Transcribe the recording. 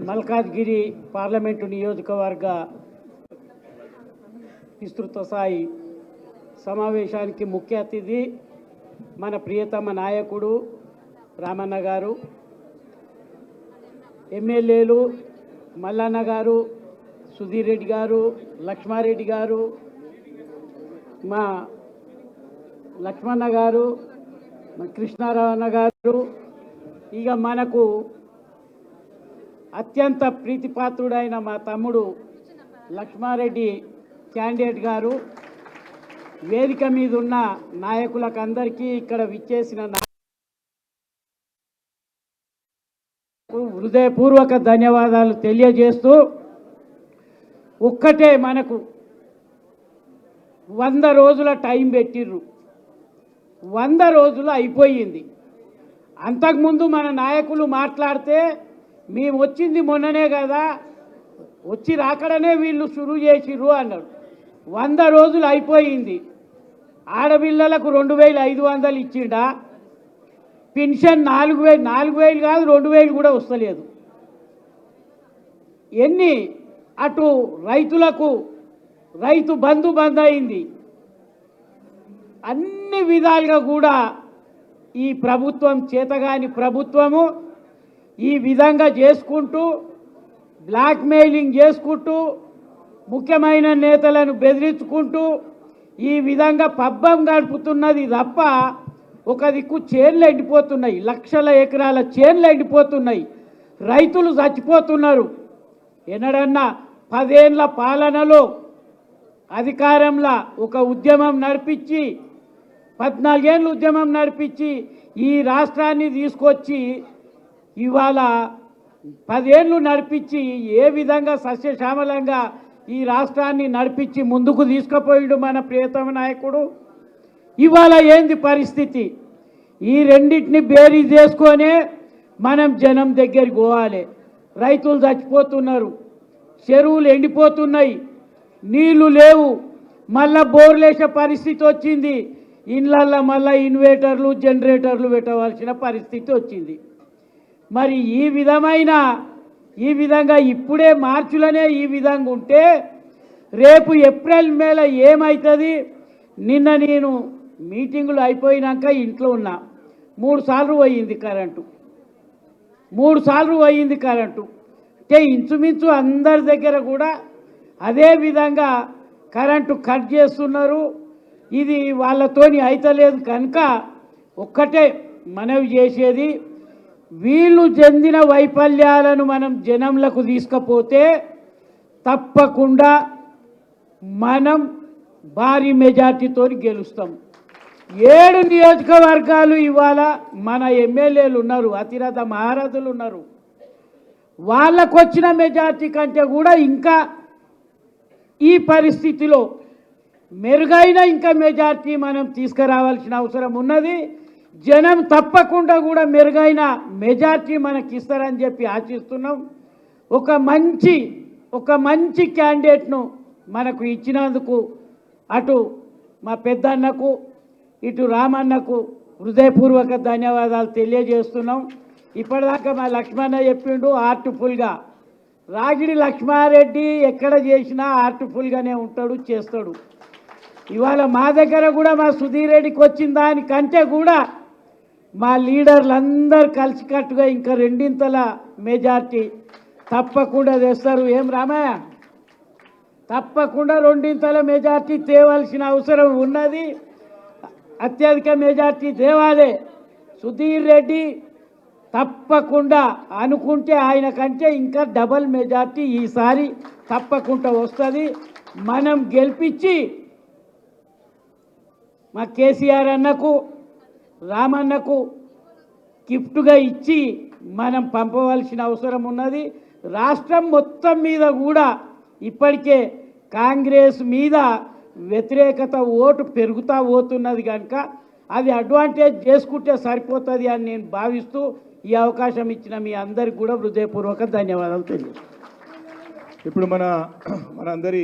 Malkajgiri parliament నియోజకవర్గ విస్తృత స్థాయి సమావేశానికి ముఖ్య అతిథి మన ప్రియతమ నాయకుడు రామన్న గారు, ఎమ్మెల్యేలు మల్లన్న గారు, సుధీర్ రెడ్డి గారు, లక్ష్మారెడ్డి గారు, మా లక్ష్మణ గారు, మా కృష్ణారావు గారు, ఇక మనకు అత్యంత ప్రీతిపాత్రుడైన మా తమ్ముడు లక్ష్మారెడ్డి క్యాండిడేట్ గారు, వేదిక మీద ఉన్న నాయకులకు అందరికీ, ఇక్కడ విచ్చేసిన హృదయపూర్వక ధన్యవాదాలు తెలియజేస్తూ, ఒక్కటే మనకు 100 రోజుల టైం పెట్టిర్రు. 100 రోజులు అయిపోయింది. అంతకుముందు మన నాయకులు మాట్లాడితే మేము వచ్చింది మొన్ననే కదా, వచ్చి రాకడనే వీళ్ళు షురూ చేసిర్రు అన్నాడు. 100 రోజులు అయిపోయింది. ఆడపిల్లలకు 2500 ఇచ్చిండా, పెన్షన్ 4000 కాదు 2000 కూడా వస్తలేదు. ఎన్ని అటు రైతులకు రైతు బంధు అయింది. అన్ని విధాలుగా కూడా ఈ ప్రభుత్వం చేతగాని ప్రభుత్వము ఈ విధంగా చేసుకుంటూ, బ్లాక్మెయిలింగ్ చేసుకుంటూ, ముఖ్యమైన నేతలను బెదిరించుకుంటూ ఈ విధంగా పబ్బం గడుపుతున్నది తప్ప, ఒక దిక్కు చేన్లు ఎండిపోతున్నాయి, లక్షల ఎకరాల చేన్లు ఎండిపోతున్నాయి, రైతులు చచ్చిపోతున్నారు. ఎన్నడన్నా 10 ఏళ్ల పాలనలో అధికారంలో ఒక ఉద్యమం నడిపించి, 14 ఏళ్ళు ఉద్యమం నడిపించి ఈ రాష్ట్రాన్ని తీసుకొచ్చి ఇవాళ 10 ఏళ్ళు నడిపించి ఏ విధంగా సస్యశ్యామలంగా ఈ రాష్ట్రాన్ని నడిపించి ముందుకు తీసుకుపోయాడు మన ప్రియతమ నాయకుడు. ఇవాళ ఏంది పరిస్థితి? ఈ రెండింటిని బేరీ చేసుకొనే మనం జనం దగ్గరికి పోవాలి. రైతులు చచ్చిపోతున్నారు, చెరువులు ఎండిపోతున్నాయి, నీళ్లు లేవు, మళ్ళా బోర్లేసే పరిస్థితి వచ్చింది. ఇళ్ళల్లో మళ్ళీ ఇన్వర్టర్లు జనరేటర్లు పెట్టవలసిన పరిస్థితి వచ్చింది. మరి ఈ విధంగా ఇప్పుడే మార్చిలోనే ఈ విధంగా ఉంటే రేపు ఏప్రిల్ మేలో ఏమవుతుంది? నిన్న నేను మీటింగులు అయిపోయినాక ఇంట్లో ఉన్నా. 3 సార్లు పోయింది కరెంటు, 3 సార్లు పోయింది కరెంటు. అంటే ఇంచుమించు అందరి దగ్గర కూడా అదే విధంగా కరెంటు కట్ చేస్తున్నారు. ఇది వాళ్ళతోని అయితలేదు కనుక ఒక్కటే మనవి చేసేది, వీళ్ళు చెందిన వైఫల్యాలను మనం జనంలకు తీసుకపోతే తప్పకుండా మనం భారీ మెజార్టీతో గెలుస్తాం. 7 నియోజకవర్గాలు ఇవాళ మన ఎమ్మెల్యేలు ఉన్నారు, అతిరథ మహారథులు ఉన్నారు. వాళ్ళకు వచ్చిన మెజార్టీ కంటే కూడా ఇంకా ఈ పరిస్థితిలో మెరుగైన ఇంకా మెజార్టీ మనం తీసుకురావాల్సిన అవసరం ఉన్నది. జనం తప్పకుండా కూడా మెరుగైన మెజార్టీ మనకి ఇస్తారని చెప్పి ఆశిస్తున్నాం. ఒక మంచి క్యాండిడేట్ను మనకు ఇచ్చినందుకు అటు మా పెద్దన్నకు ఇటు రామన్నకు హృదయపూర్వక ధన్యవాదాలు తెలియజేస్తున్నాం. ఇప్పటిదాకా మా లక్ష్మణ చెప్పిండు ఆర్ట్ఫుల్గా, రాగిడి లక్ష్మారెడ్డి ఎక్కడ చేసినా ఆర్ట్ఫుల్గానే ఉంటాడు, చేస్తాడు. ఇవాళ మా దగ్గర కూడా మా సుధీర్ రెడ్డికి వచ్చిన దానికంటే కూడా మా లీడర్లందరూ కలిసికట్టుగా ఇంకా 2 మెజార్టీ తప్పకుండా తెస్తారు. ఏం రామయ్య, తప్పకుండా 2 మెజార్టీ తేవాల్సిన అవసరం ఉన్నది. అత్యధిక మెజార్టీ తేవాలి. సుధీర్ రెడ్డి తప్పకుండా అనుకుంటే ఆయన కంటే ఇంకా డబల్ మెజార్టీ ఈసారి తప్పకుండా వస్తుంది. మనం గెలిపించి మా కేసీఆర్ అన్నకు రామన్నకు గిఫ్ట్గా ఇచ్చి మనం పంపవలసిన అవసరం ఉన్నది. రాష్ట్రం మొత్తం మీద కూడా ఇప్పటికే కాంగ్రెస్ మీద వ్యతిరేకత ఓటు పెరుగుతూ పోతున్నది కనుక అది అడ్వాంటేజ్ చేసుకుంటే సరిపోతుంది అని నేను భావిస్తూ ఈ అవకాశం ఇచ్చిన మీ అందరికీ కూడా హృదయపూర్వక ధన్యవాదాలు తెలియజేస్తున్నాను. ఇప్పుడు మన అందరి